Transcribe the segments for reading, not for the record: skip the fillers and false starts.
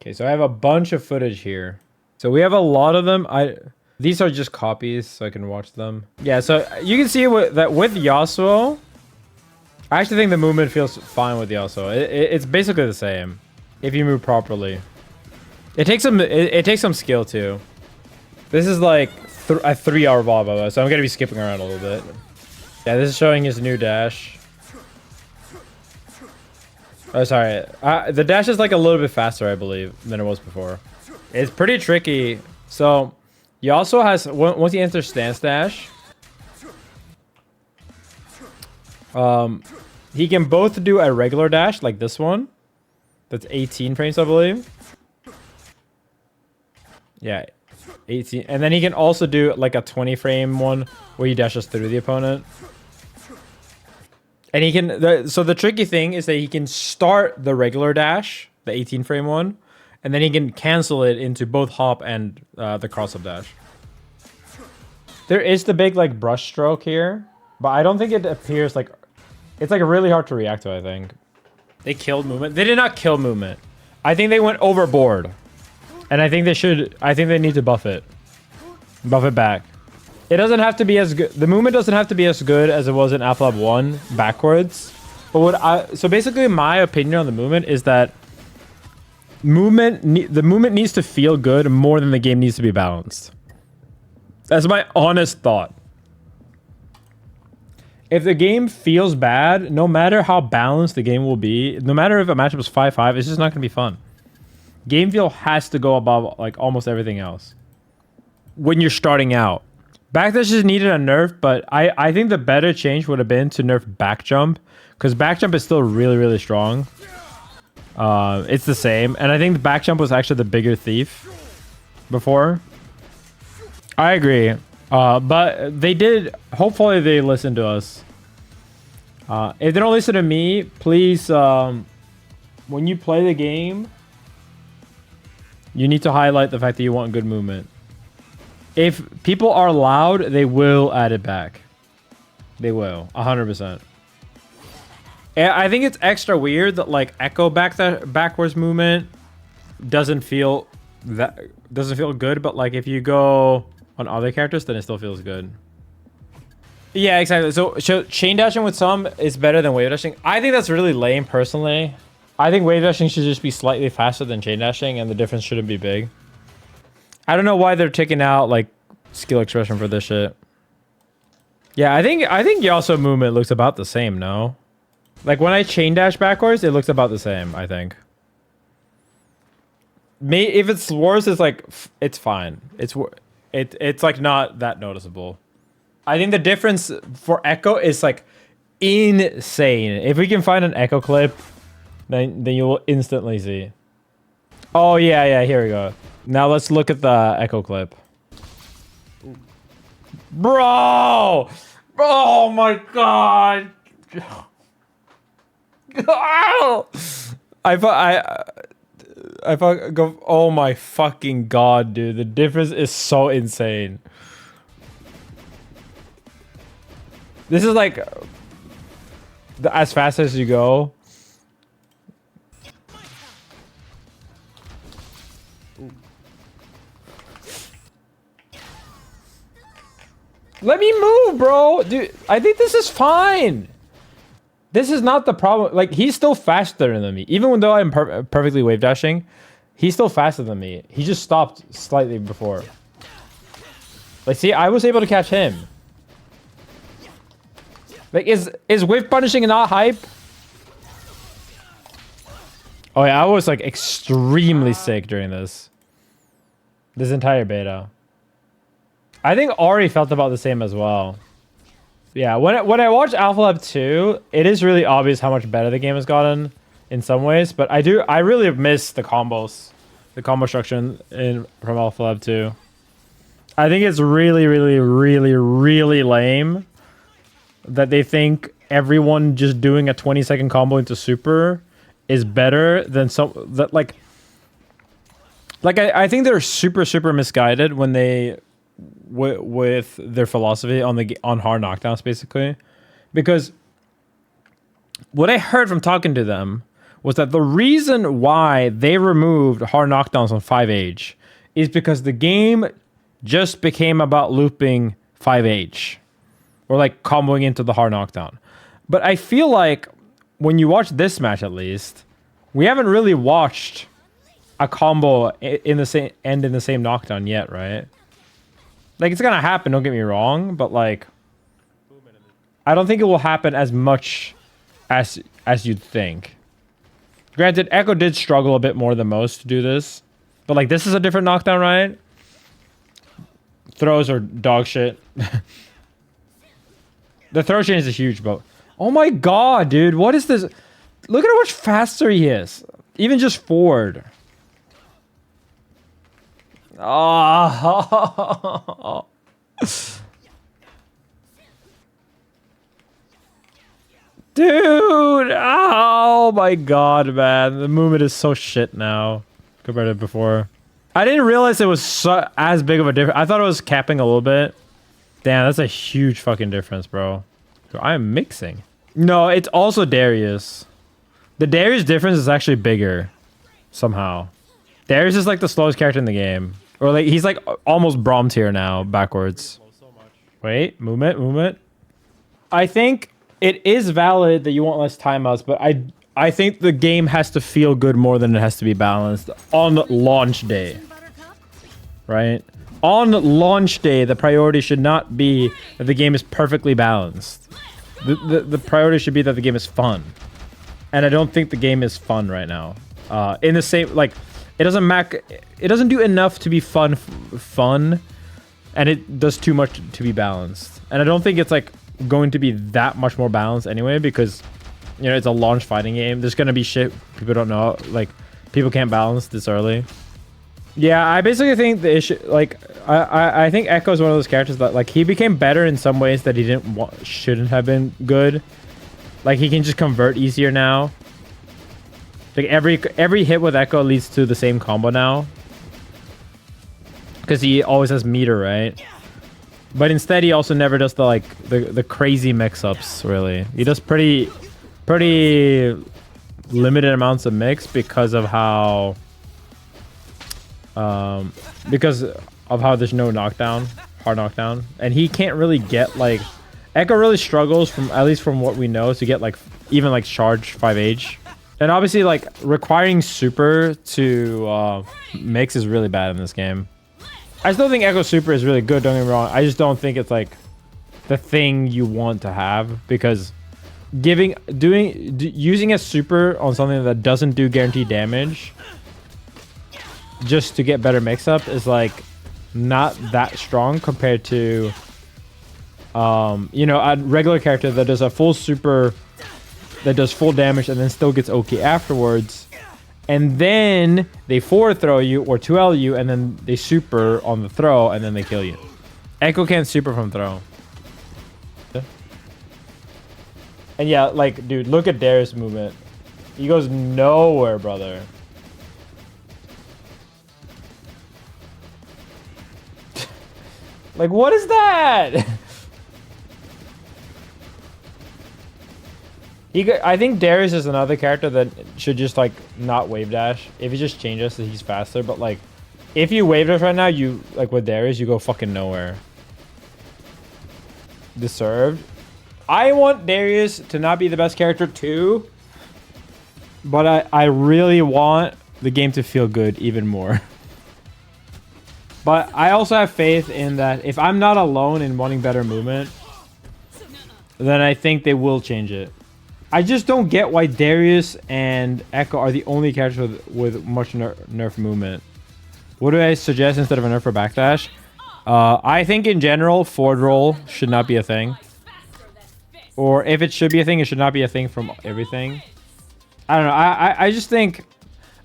Okay, so I have a bunch of footage here. So we have a lot of them. These are just copies, so I can watch them. Yeah, so you can see that with Yasuo, I actually think the movement feels fine with Yasuo. It's basically the same if you move properly. It takes some skill too. This is like a 3-hour VOD, by the way, so I'm gonna be skipping around a little bit. Yeah, this is showing his new dash. Oh, sorry. The dash is like a little bit faster, I believe, than it was before. It's pretty tricky. So, Yasuo has, once he enters stance dash, he can both do a regular dash, like this one. That's 18 frames, I believe. Yeah, 18. And then he can also do like a 20 frame one where he dashes through the opponent. And he can, so the tricky thing is that he can start the regular dash, the 18 frame one, and then he can cancel it into both hop and the cross up dash. There is the big like brush stroke here, but I don't think it appears like, it's like really hard to react to, I think. They killed movement. They did not kill movement. I think they went overboard. And I think they need to buff it. Buff it back. It doesn't have to be as good. The movement doesn't have to be as good as it was in Alpha Lab 1 backwards. But so basically my opinion on the movement is that the movement needs to feel good more than the game needs to be balanced. That's my honest thought. If the game feels bad, no matter how balanced the game will be, no matter if a matchup is 5-5, it's just not going to be fun. Game feel has to go above like almost everything else when you're starting out. Backdash just needed a nerf, but I think the better change would have been to nerf back jump, because back jump is still really, really strong. It's the same, and I think the back jump was actually the bigger thief before. I agree, but they did. Hopefully, they listened to us. If they don't listen to me, please, when you play the game, you need to highlight the fact that you want good movement. If people are loud, they will add it back. They will, 100%. And I think it's extra weird that like Ekko backwards movement doesn't feel good, but like if you go on other characters, then it still feels good. Yeah, exactly. So chain dashing with some is better than wave dashing. I think that's really lame, personally. I think wave dashing should just be slightly faster than chain dashing, and the difference shouldn't be big. I don't know why they're taking out like skill expression for this shit. Yeah, I think Yasuo movement looks about the same, no? Like when I chain dash backwards, it looks about the same, I think. If it's worse, it's like it's fine. It's like not that noticeable. I think the difference for Ekko is like insane. If we can find an Ekko clip, then you will instantly see. Oh yeah, here we go. Now let's look at the Ekko clip. Bro! Oh my god! Oh my fucking god, dude. The difference is so insane. This is like as fast as you go. Let me move, bro. Dude, I think this is fine. This is not the problem. Like, he's still faster than me. Even though I'm perfectly wave dashing, he's still faster than me. He just stopped slightly before. Like, see, I was able to catch him. Like, is wave punishing not hype? Oh yeah, I was like extremely sick during this entire beta. I think Ahri felt about the same as well. Yeah, when I watch Alpha Lab 2, it is really obvious how much better the game has gotten in some ways, but I really miss the combos, the combo structure from Alpha Lab 2. I think it's really, really, really, really lame that they think everyone just doing a 20-second combo into super is better than I think they're super misguided when they with their philosophy on hard knockdowns, basically, because what I heard from talking to them was that the reason why they removed hard knockdowns on 5H is because the game just became about looping 5H or like comboing into the hard knockdown. But I feel like when you watch this match, at least, we haven't really watched a combo in the same end in the same knockdown yet, right? Like, it's gonna happen, don't get me wrong, but like, I don't think it will happen as much as you'd think. Granted, Ekko did struggle a bit more than most to do this, but like, this is a different knockdown, right? Throws are dog shit. The throw chain is a huge boat. Oh my god, dude, what is this? Look at how much faster he is, even just forward. Oh. Dude, oh my god, man. The movement is so shit now compared to before. I didn't realize it was as big of a difference. I thought it was capping a little bit. Damn, that's a huge fucking difference, bro. So I am mixing. No, it's also Darius. The Darius difference is actually bigger somehow. Darius is like the slowest character in the game. Or like, he's like almost Braum tier now, backwards. Wait, movement. I think it is valid that you want less timeouts, but I think the game has to feel good more than it has to be balanced on launch day. Right? On launch day, the priority should not be that the game is perfectly balanced. The priority should be that the game is fun. And I don't think the game is fun right now. In the same, like, it doesn't do enough to be fun, and it does too much to be balanced. And I don't think it's like going to be that much more balanced anyway, because, you know, it's a launch fighting game. There's gonna be shit people don't know, like people can't balance this early. Yeah, I basically think the issue, like, I think Ekko is one of those characters that, like, he became better in some ways that he shouldn't have been good. Like, he can just convert easier now. Like, every hit with Ekko leads to the same combo now, because he always has meter, right? But instead, he also never does the crazy mix-ups, really. He does pretty limited amounts of mix because of how there's no knockdown, hard knockdown, and he can't really get, like, Ekko really struggles, from at least from what we know, to get like even like charge 5H. And obviously, like, requiring super to mix is really bad in this game. I still think Ekko super is really good, don't get me wrong. I just don't think it's like the thing you want to have, because using a super on something that doesn't do guaranteed damage just to get better mix-up is like not that strong compared to you know, a regular character that does a full super that does full damage and then still gets OK afterwards, and then they forward throw you or 2L you, and then they super on the throw, and then they kill you. Ekko can't super from throw. And yeah, like, dude, look at Darius' movement. He goes nowhere, brother. Like, what is that? I think Darius is another character that should just, like, not wave dash. If he just changes, so he's faster. But, like, if you wave dash right now, you, like, with Darius, you go fucking nowhere. Deserved. I want Darius to not be the best character too, but I really want the game to feel good even more. But I also have faith in that if I'm not alone in wanting better movement, then I think they will change it. I just don't get why Darius and Ekko are the only characters with much nerf movement. What do I suggest instead of a nerf for backdash? I think in general, forward roll should not be a thing. Or if it should be a thing, it should not be a thing from everything. I don't know. I just think...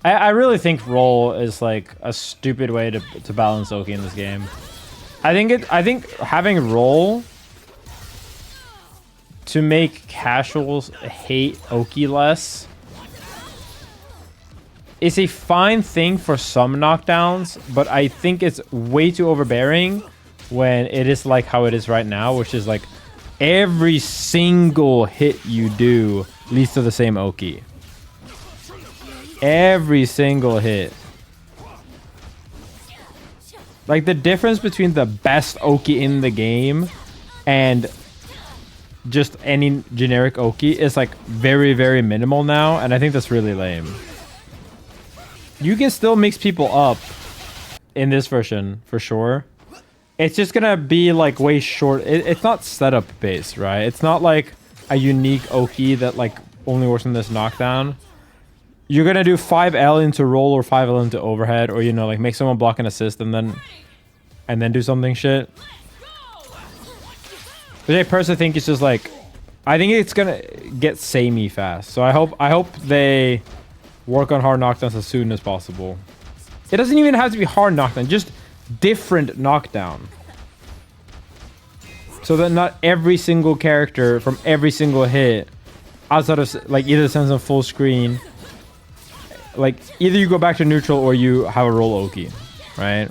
I really think roll is like a stupid way to balance Oki in this game. I think having roll to make casuals hate Oki less is a fine thing for some knockdowns, but I think it's way too overbearing when it is like how it is right now, which is like every single hit you do leads to the same Oki. every single hit. Like, the difference between the best Oki in the game and just any generic Oki is like very, very minimal now, and I think that's really lame. You can still mix people up in this version for sure. It's just gonna be like way short. It's not setup based, right? It's not like a unique Oki that like only works on this knockdown. You're gonna do 5L into roll or 5L into overhead, or you know, like make someone block and assist and then do something shit. But I personally think it's just like, I think it's gonna get samey fast. So I hope they work on hard knockdowns as soon as possible. It doesn't even have to be hard knockdown, just different knockdown. So that not every single character from every single hit, outside of like either sends them full screen, like either you go back to neutral or you have a roll Oki, right?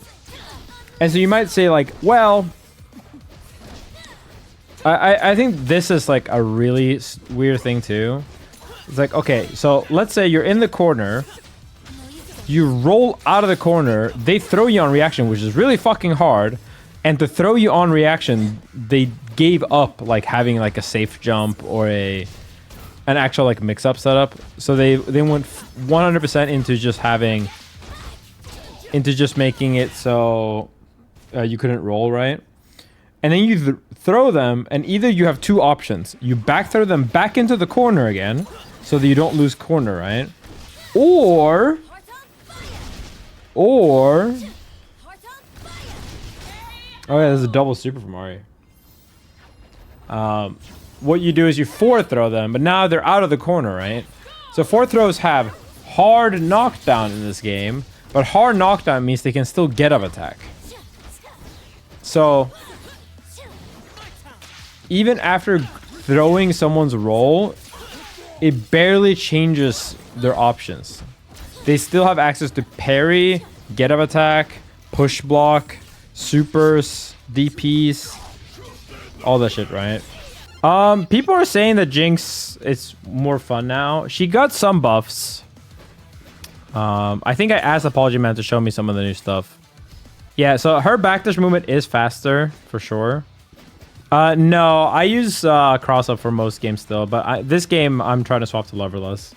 And so you might say like, well, I think this is like a really weird thing too. It's like, okay, so let's say you're in the corner, you roll out of the corner, they throw you on reaction, which is really fucking hard, and to throw you on reaction, they gave up like having like a safe jump or an actual like mix-up setup. So they went 100% into just making it so you couldn't roll, right? And then you throw them, and either you have two options. You back throw them back into the corner again, so that you don't lose corner, right? Or... Oh yeah, there's a double super from Ahri. What you do is you forward throw them, but now they're out of the corner, right? So forward throws have hard knockdown in this game, but hard knockdown means they can still get up attack. So even after throwing someone's roll, it barely changes their options. They still have access to parry, get up attack, push block, supers, DPs, all that shit, right? People are saying that Jinx is more fun now. She got some buffs. I think I asked Apology Man to show me some of the new stuff. Yeah, so her backdash movement is faster for sure. No, I use cross up for most games still, but this game I'm trying to swap to Loverless.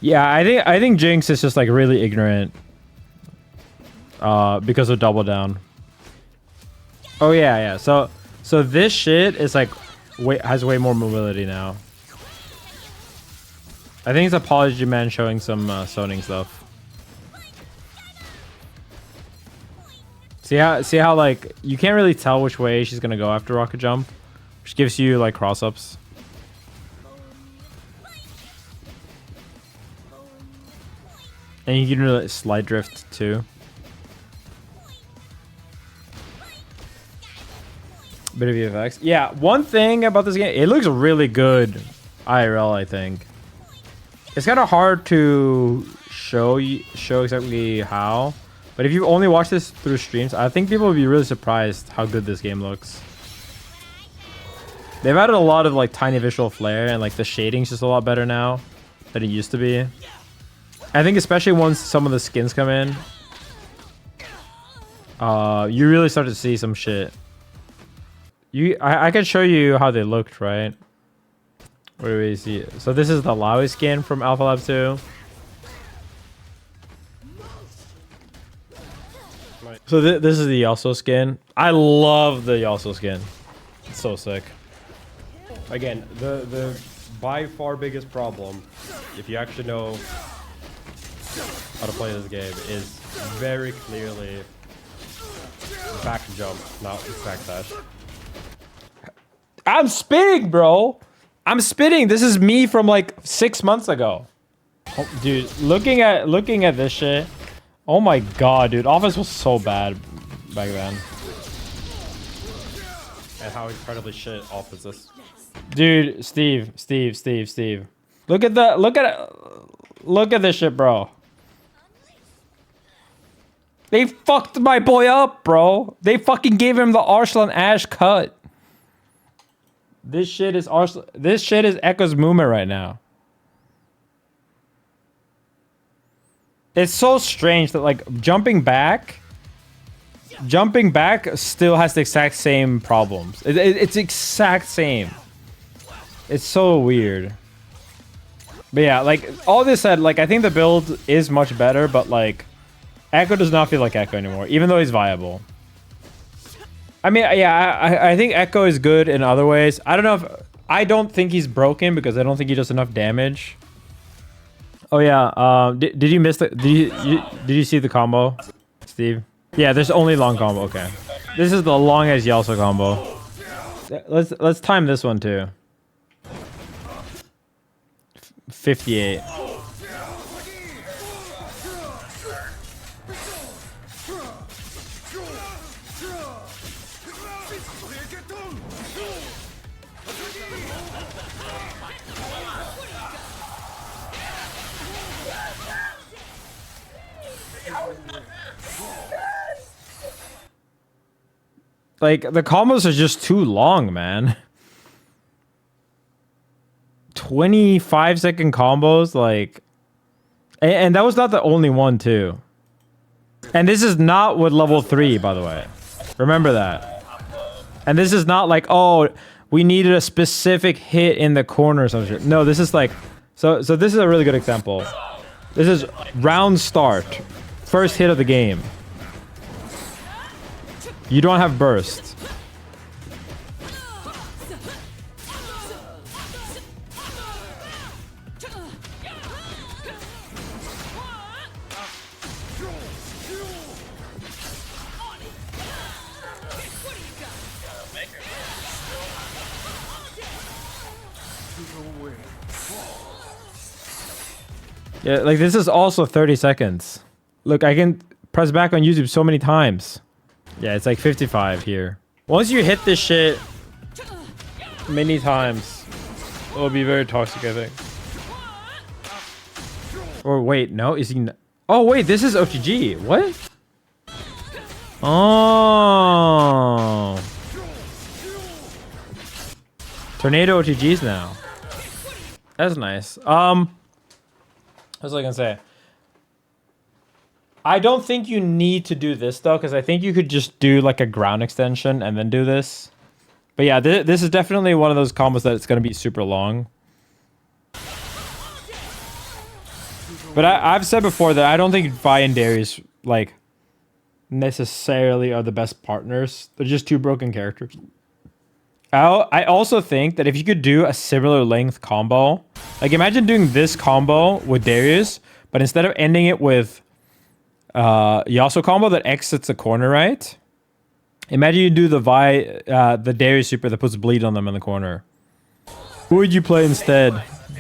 Yeah, I think Jinx is just like really ignorant because of double down. Oh yeah. So this shit is like has way more mobility now. I think it's Apology Man showing some zoning stuff. See how like you can't really tell which way she's gonna go after rocket jump, which gives you like cross ups. And you can really slide drift too. Bit of VFX. Yeah, one thing about this game, it looks really good IRL, I think. It's kind of hard to show exactly how, but if you only watch this through streams, I think people will be really surprised how good this game looks. They've added a lot of like tiny visual flair, and like the shading's just a lot better now than it used to be. I think especially once some of the skins come in, you really start to see some shit. I can show you how they looked, right? Where do we see it? So this is the Lowy skin from Alpha Lab 2. So this is the Yasuo skin. I love the Yasuo skin. It's so sick. Again, the by far biggest problem, if you actually know how to play this game, is very clearly back jump, not back dash. I'm spitting, bro. I'm spitting. This is me from like 6 months ago. Oh, dude, looking at this shit. Oh my god, dude. Offense was so bad back then. And how incredibly shit off is this? Dude, Steve. Look at this shit, bro. They fucked my boy up, bro. They fucking gave him the Arslan Ash cut. This shit is Ekko's movement right now. It's so strange that like jumping back still has the exact same problems. It's exact same. It's so weird. But yeah, like all this said, like I think the build is much better, but like Ekko does not feel like Ekko anymore, even though he's viable. I mean, yeah, I think Ekko is good in other ways. I don't know if I don't think he's broken because I don't think he does enough damage. Oh yeah, did you miss the did you see the combo, Steve? Yeah, there's only long combo. Okay, this is the longest Yasuo combo. Let's time this one too. 58. Like, the combos are just too long, man. 25-second combos, like... And that was not the only one, too. And this is not with level 3, by the way. Remember that. And this is not like, oh, we needed a specific hit in the corner or some shit. No, this is like... So this is a really good example. This is round start. First hit of the game. You don't have burst. Yeah, like this is also 30 seconds. Look, I can press back on YouTube so many times. Yeah, it's like 55 here. Once you hit this shit many times, it'll be very toxic, I think. Or wait, no, is he? Oh wait, this is OTG. What? Oh, tornado OTGs now. That's nice. What was I gonna say? I don't think you need to do this though, because I think you could just do like a ground extension and then do this. But yeah, this is definitely one of those combos that it's going to be super long. But I've said before that I don't think Vi and Darius like necessarily are the best partners. They're just two broken characters. I also think that if you could do a similar length combo, like imagine doing this combo with Darius, but instead of ending it with Yasuo combo that exits the corner, right? Imagine you do the the Darius super that puts bleed on them in the corner. Who would you play instead?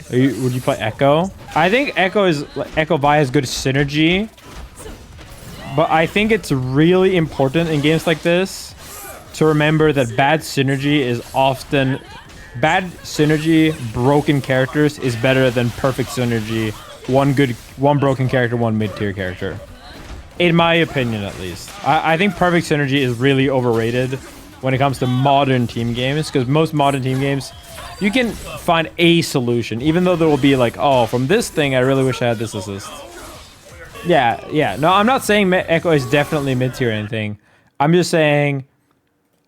Would you play Ekko? I think Ekko Vi has good synergy, but I think it's really important in games like this to remember that bad synergy, broken characters is better than perfect synergy, one broken character, one mid-tier character. In my opinion, at least. I think perfect synergy is really overrated when it comes to modern team games, because most modern team games, you can find a solution, even though there will be like, oh, from this thing, I really wish I had this assist. Yeah. No, I'm not saying Ekko is definitely mid-tier or anything. I'm just saying,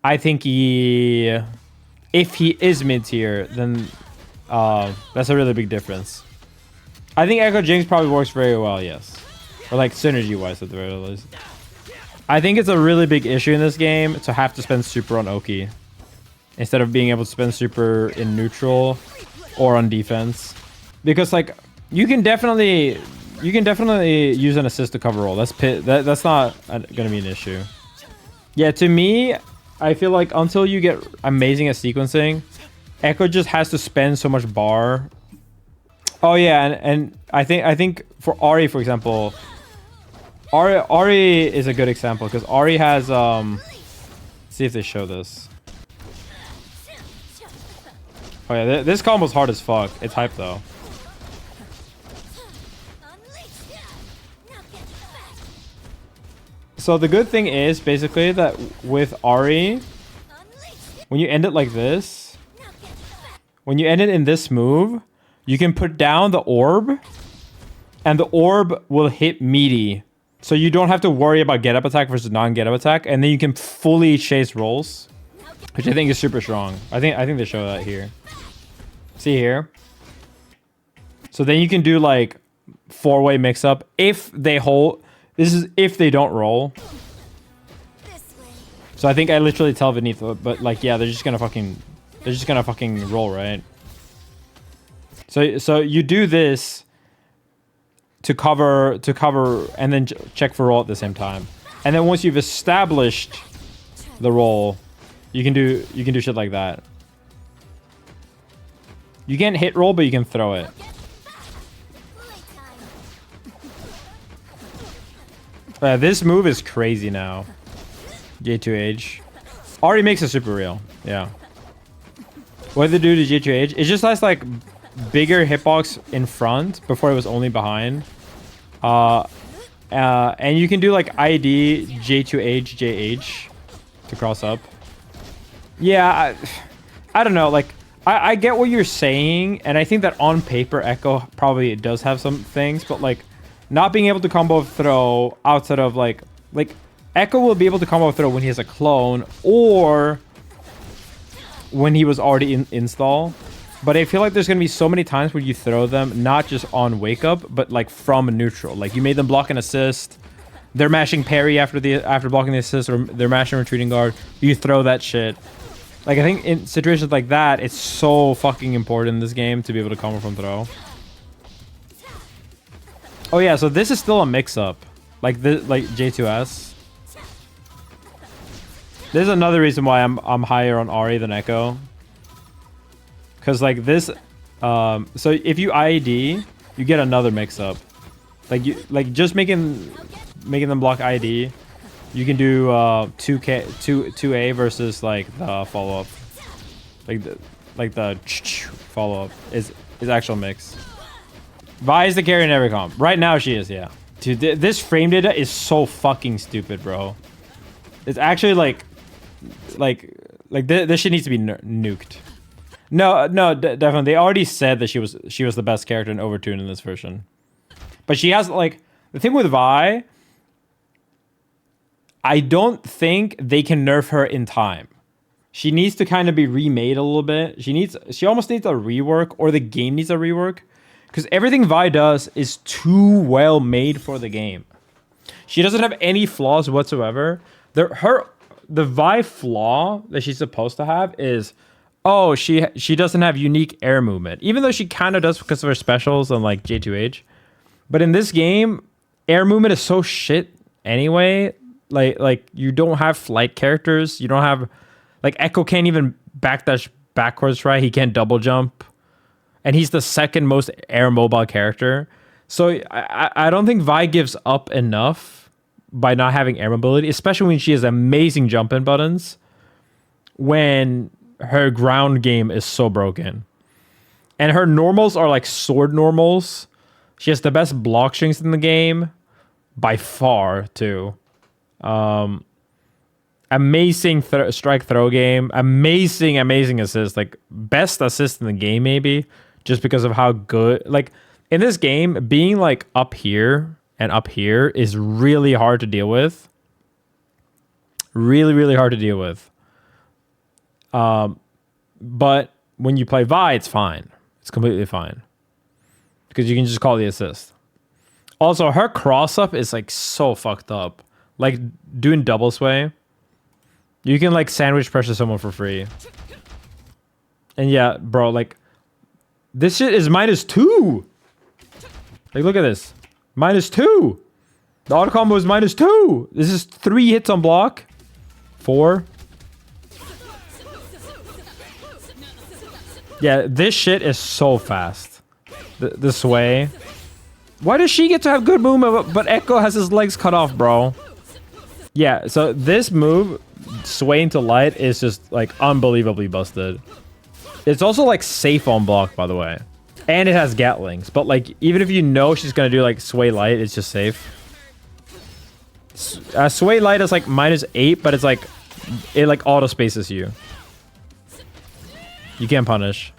I think if he is mid-tier, then that's a really big difference. I think Ekko Jinx probably works very well, yes. Or like synergy-wise at the very least. I think it's a really big issue in this game to have to spend super on Oki instead of being able to spend super in neutral or on defense. Because like you can definitely use an assist to cover roll. That's not gonna be an issue. Yeah, to me, I feel like until you get amazing at sequencing, Ekko just has to spend so much bar. Oh yeah, and I think for Ahri, for example, Ahri is a good example because Ahri has let's see if they show this. Oh yeah, this combo's hard as fuck. It's hype though. So the good thing is basically that with Ahri, when you end it like this, when you end it in this move, you can put down the orb and the orb will hit meaty. So you don't have to worry about get up attack versus non-get up attack, and then you can fully chase rolls, which I think is super strong. I think they show that here. See here? So then you can do like 4-way mix up if they hold. This is if they don't roll. So I think I literally tell Vinith, but like yeah, they're just gonna fucking roll, right? So you do this to cover and then check for roll at the same time. And then once you've established the roll, you can do shit like that. You can't hit roll, but you can throw it. This move is crazy now. J2H. Ahri makes it super real. Yeah. What did they do to J2H? It just has like bigger hitbox in front before it was only behind. And you can do like ID, J2H, JH to cross up. Yeah, I don't know. Like, I get what you're saying, and I think that on paper, Ekko probably does have some things, but like, not being able to combo throw outside of like Ekko will be able to combo throw when he has a clone or when he was already in install. But I feel like there's going to be so many times where you throw them, not just on wake up, but like from neutral. Like you made them block an assist, they're mashing parry after blocking the assist, or they're mashing retreating guard. You throw that shit. Like I think in situations like that, it's so fucking important in this game to be able to combo from throw. Oh yeah, so this is still a mix-up, like this, like J2S. This is another reason why I'm higher on Ahri than Ekko. Cause like this, so if you IED, you get another mix-up. Like just making them block ID, you can do 2A versus like the follow-up, like the follow-up is actual mix. Vi is the carry in every comp. Right now she is, yeah. Dude, this frame data is so fucking stupid, bro. It's actually like this shit needs to be nuked. No, definitely. They already said that she was the best character in Overtune in this version. But she has like the thing with Vi, I don't think they can nerf her in time. She needs to kind of be remade a little bit. She almost needs a rework, or the game needs a rework. Because everything Vi does is too well made for the game. She doesn't have any flaws whatsoever. The Vi flaw that she's supposed to have is, oh, she doesn't have unique air movement. Even though she kind of does because of her specials on like J2H. But in this game, air movement is so shit anyway. Like you don't have flight characters. You don't have, like Ekko can't even backdash backwards, right? He can't double jump. And he's the second most air mobile character. So I don't think Vi gives up enough by not having air mobility, especially when she has amazing jump in buttons, when her ground game is so broken. And her normals are like sword normals. She has the best block strings in the game by far too. Amazing strike throw game, amazing assist, like best assist in the game maybe, just because of how good, like in this game, being like up here and up here is really hard to deal with. Really hard to deal with. But when you play Vi, it's fine. It's completely fine. Because you can just call the assist. Also, her cross up is like so fucked up. Like doing double sway. You can like sandwich pressure someone for free. And yeah, bro, like this shit is -2. Like look at this. -2. The auto combo is -2. This is 3 hits on block. 4. Yeah, this shit is so fast. The sway. Why does she get to have good movement, but Ekko has his legs cut off, bro? Yeah, so this move, sway into light, is just like unbelievably busted. It's also like safe on block, by the way. And it has Gatlings, but like even if you know she's gonna do like sway light, it's just safe. Sway light is like -8, but it's like it like auto spaces you. You can't punish.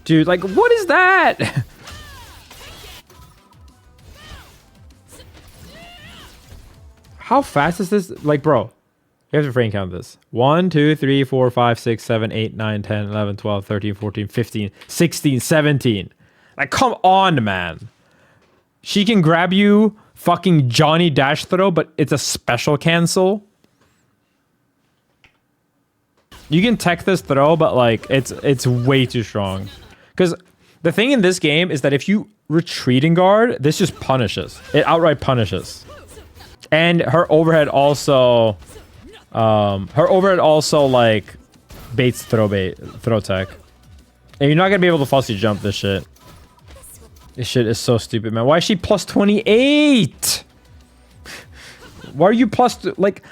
Dude, like, what is that? How fast is this? Like, bro, you have to frame count this. 1, 2, 3, 4, 5, 6, 7, 8, 9, 10, 11, 12, 13, 14, 15, 16, 17. Like, come on, man. She can grab you fucking Johnny Dash throw, but it's a special cancel. You can tech this throw, but like it's way too strong. Because the thing in this game is that if you retreat and guard, this just punishes. It outright punishes. And her overhead also like baits throw tech. And you're not gonna be able to fussy jump this shit. This shit is so stupid, man. Why is she plus 28? Why are you plus like?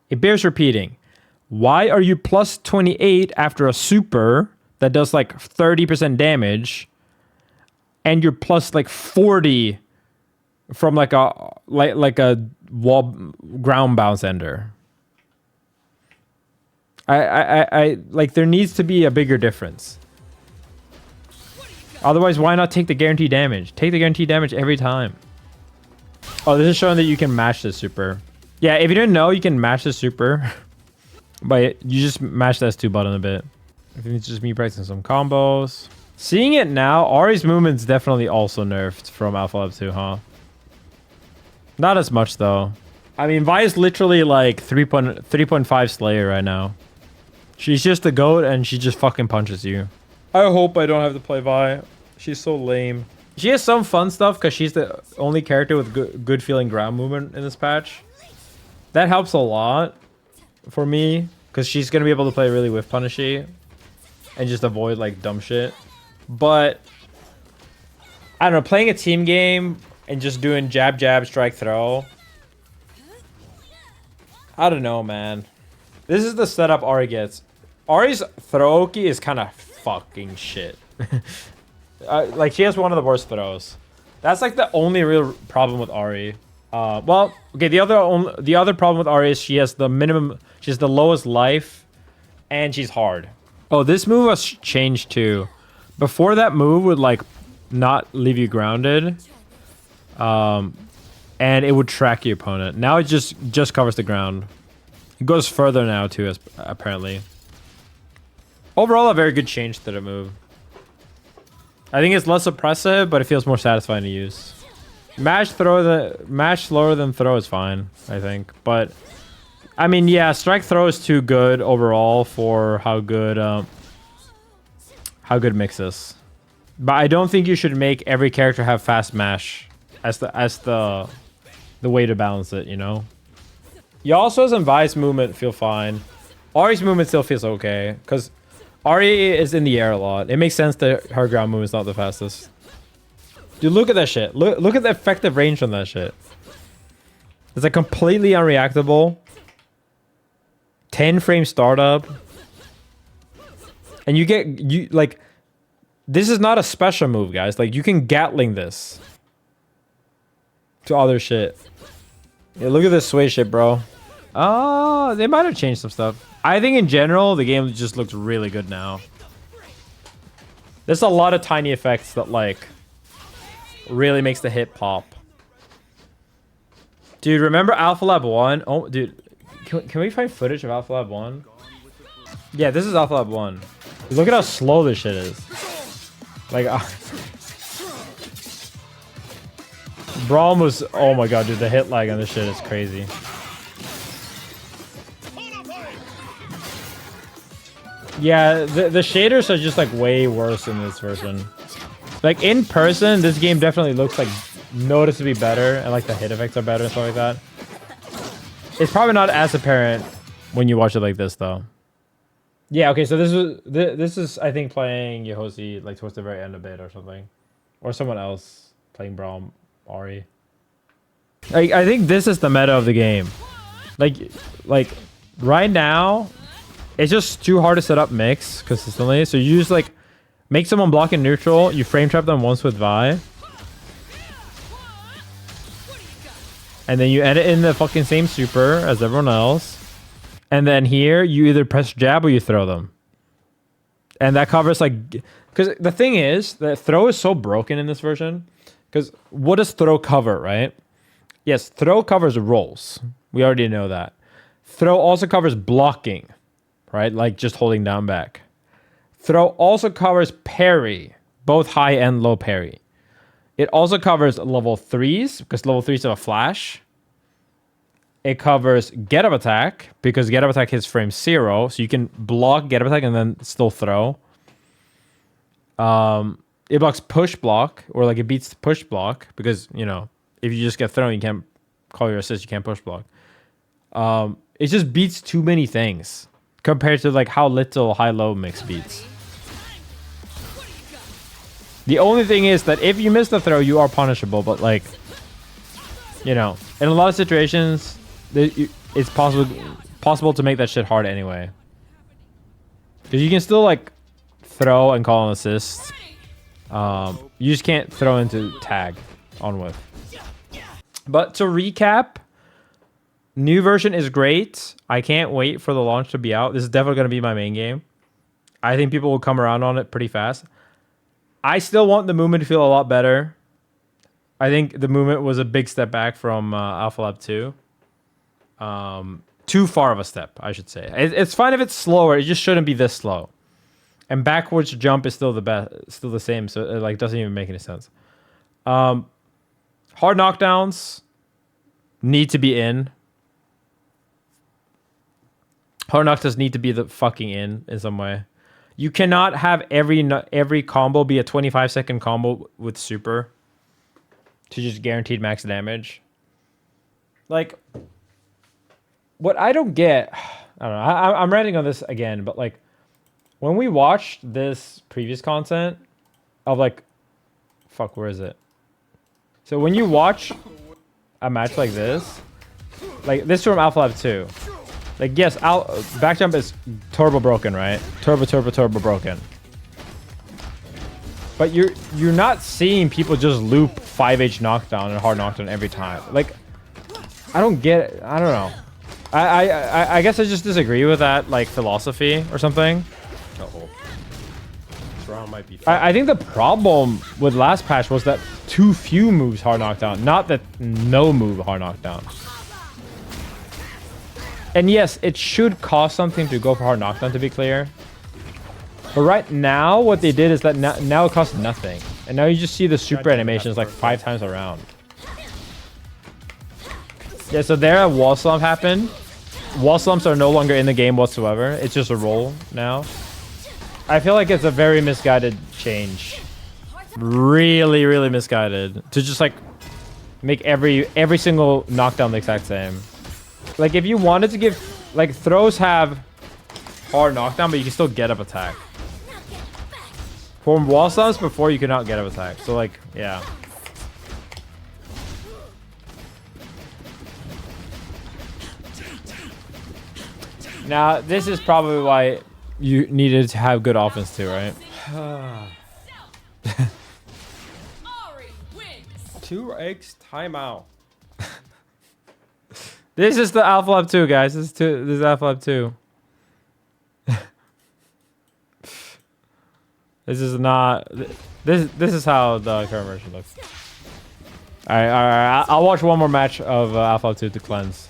It bears repeating. Why are you plus 28 after a super that does like 30% damage, and you're plus like 40 from like a wall ground bounce ender? I like there needs to be a bigger difference. Otherwise, why not take the guaranteed damage? Take the guaranteed damage every time. Oh, this is showing that you can mash this super. Yeah, if you didn't know, you can mash this super. But you just mash the S2 button a bit. I think it's just me practicing some combos. Seeing it now, Ahri's movement's definitely also nerfed from Alpha Lab 2, huh? Not as much, though. I mean, Vi is literally like 3.5 Slayer right now. She's just the GOAT, and she just fucking punches you. I hope I don't have to play Vi. She's so lame. She has some fun stuff because she's the only character with good feeling ground movement in this patch. That helps a lot for me because she's going to be able to play really whiff punishy and just avoid like dumb shit. But I don't know, playing a team game and just doing jab, jab, strike, throw. I don't know, man. This is the setup Ahri gets. Ahri's throw-oki is kind of fucking shit. Like, she has one of the worst throws. That's like the only real problem with Ahri. Well, okay, the other problem with Ahri is she has the lowest life, and she's hard. Oh, this move was changed too. Before, that move would like not leave you grounded, and it would track your opponent. Now it just covers the ground. It goes further now too, apparently. Overall, a very good change to the move. I think it's less oppressive, but it feels more satisfying to use. Mash slower than throw is fine, I think. But I mean, yeah, strike throw is too good overall for how good mix is. But I don't think you should make every character have fast mash as the way to balance it, you know? Yasuo's and Vi's movement feel fine. Ahri's movement still feels okay because Ahri is in the air a lot. It makes sense that her ground movement's not the fastest. Dude, look at that shit. Look at the effective range on that shit. It's like completely unreactable. 10 frame startup. And you like, this is not a special move, guys. Like, you can Gatling this to other shit. Yeah, look at this sway shit, bro. Oh, they might have changed some stuff. I think in general, the game just looks really good now. There's a lot of tiny effects that like really makes the hit pop. Dude, remember Alpha Lab 1? Oh, dude. Can we find footage of Alpha Lab 1? Yeah, this is Alpha Lab 1. Look at how slow this shit is. Like, Braum was... Oh my god, dude. The hit lag on this shit is crazy. Yeah, the shaders are just like way worse in this version. Like in person, this game definitely looks like noticeably better, and like the hit effects are better and stuff like that. It's probably not as apparent when you watch it like this, though. Yeah, okay, so this is I think playing Yehosi like towards the very end of it or something, or someone else playing Braum Ahri. Like I think this is the meta of the game. Like right now, it's just too hard to set up mix consistently. So you just like make someone block in neutral, you frame trap them once with Vi, and then you edit in the fucking same super as everyone else. And then here, you either press jab or you throw them. And that covers like, because the thing is, the throw is so broken in this version. Because what does throw cover, right? Yes, throw covers rolls. We already know that. Throw also covers blocking, right? Like just holding down back. Throw also covers parry, both high and low parry. It also covers level 3s, because level 3s have a flash. It covers get up attack, because get up attack hits frame 0, so you can block get up attack and then still throw. It blocks push block, or like it beats push block, because, you know, if you just get thrown, you can't call your assist, you can't push block. It just beats too many things compared to like how little high-low mix beats. The only thing is that if you miss the throw, you are punishable, but like, you know, in a lot of situations, it's possible to make that shit hard anyway. Because you can still like throw and call an assist. You just can't throw into tag on with. But to recap, new version is great. I can't wait for the launch to be out. This is definitely going to be my main game. I think people will come around on it pretty fast. I still want the movement to feel a lot better. I think the movement was a big step back from Alpha Lab 2. Too far of a step, I should say. It's fine if it's slower. It just shouldn't be this slow. And backwards jump is still the best, still the same. So it like doesn't even make any sense. Hard knockdowns need to be in. Hard knockdowns need to be the fucking in some way. You cannot have every combo be a 25-second combo with super to just guaranteed max damage. Like, what I don't get, I don't know. I'm ranting on this again, but like, when we watched this previous content of like, fuck, where is it? So when you watch a match like this is from Alpha Lab 2. Like, yes, back jump is turbo broken, right? Turbo broken. But you're not seeing people just loop 5H knockdown and hard knockdown every time. Like, I don't get it. I don't know. I guess I just disagree with that like philosophy or something. Uh-oh. This round might be I think the problem with last patch was that too few moves hard knockdown, not that no move hard knockdown. And yes, it should cost something to go for hard knockdown, to be clear. But right now, what they did is that now it costs nothing. And now you just see the super animations like 5 times around. Yeah, so there a wall slump happened. Wall slumps are no longer in the game whatsoever. It's just a roll now. I feel like it's a very misguided change. Really, really misguided. To just like make every single knockdown the exact same. Like, if you wanted to give... Like, throws have hard knockdown, but you can still get up attack. For wall slumps before, you could not get up attack. So, like, yeah. Now, this is probably why you needed to have good offense too, right? 2x timeout. This is the Alpha Lab 2, guys. This is Alpha Lab 2. This is not... This is how the current version looks. Alright. I'll watch one more match of Alpha Lab 2 to cleanse.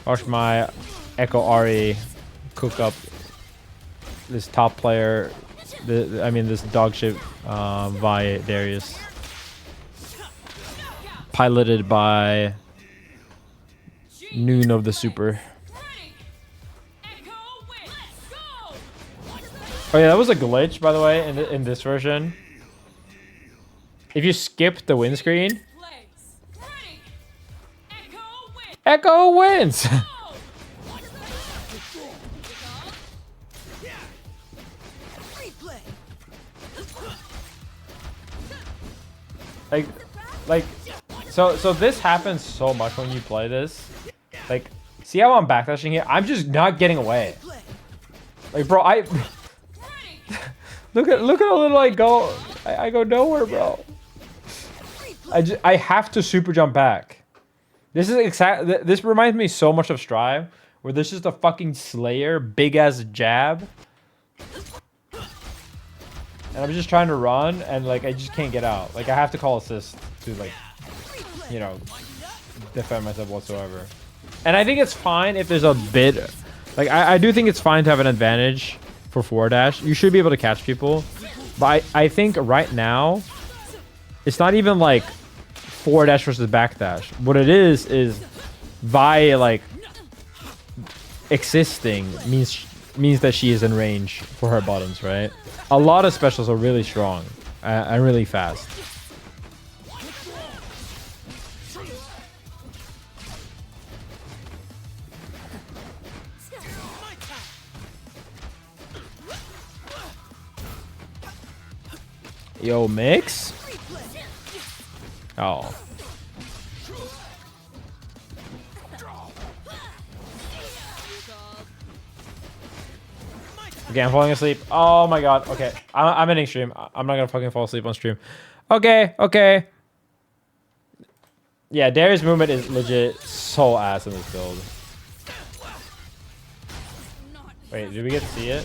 Watch my Ekko Ahri cook up this top player. This dog shit via Darius. Piloted by Noon of the Super. Oh yeah, that was a glitch, by the way, in this version. If you skip the win screen, Ekko wins! So this happens so much when you play this. Like, see how I'm backlashing here? I'm just not getting away. Like, bro, look at how little I go. I go nowhere, bro. I have to super jump back. This is this reminds me so much of Strive, where there's just a fucking Slayer, big ass jab. And I'm just trying to run, and like I just can't get out. Like I have to call assist to like, you know, defend myself whatsoever. And I think it's fine if there's a bit, like I do think it's fine to have an advantage for forward dash. You should be able to catch people, but I think right now, it's not even like forward dash versus back dash. What it is Vi like existing means that she is in range for her buttons, right? A lot of specials are really strong and really fast. Yo, mix? Oh. Okay, I'm falling asleep. Oh my god. Okay, I'm ending stream. I'm not gonna fucking fall asleep on stream. Okay, okay. Yeah, Darius' movement is legit so ass in this build. Wait, did we get to see it?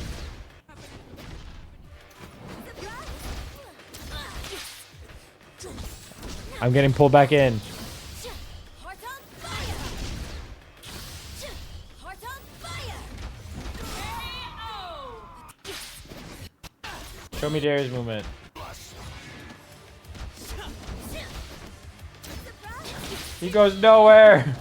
I'm getting pulled back in. Show me Darius' movement. He goes nowhere.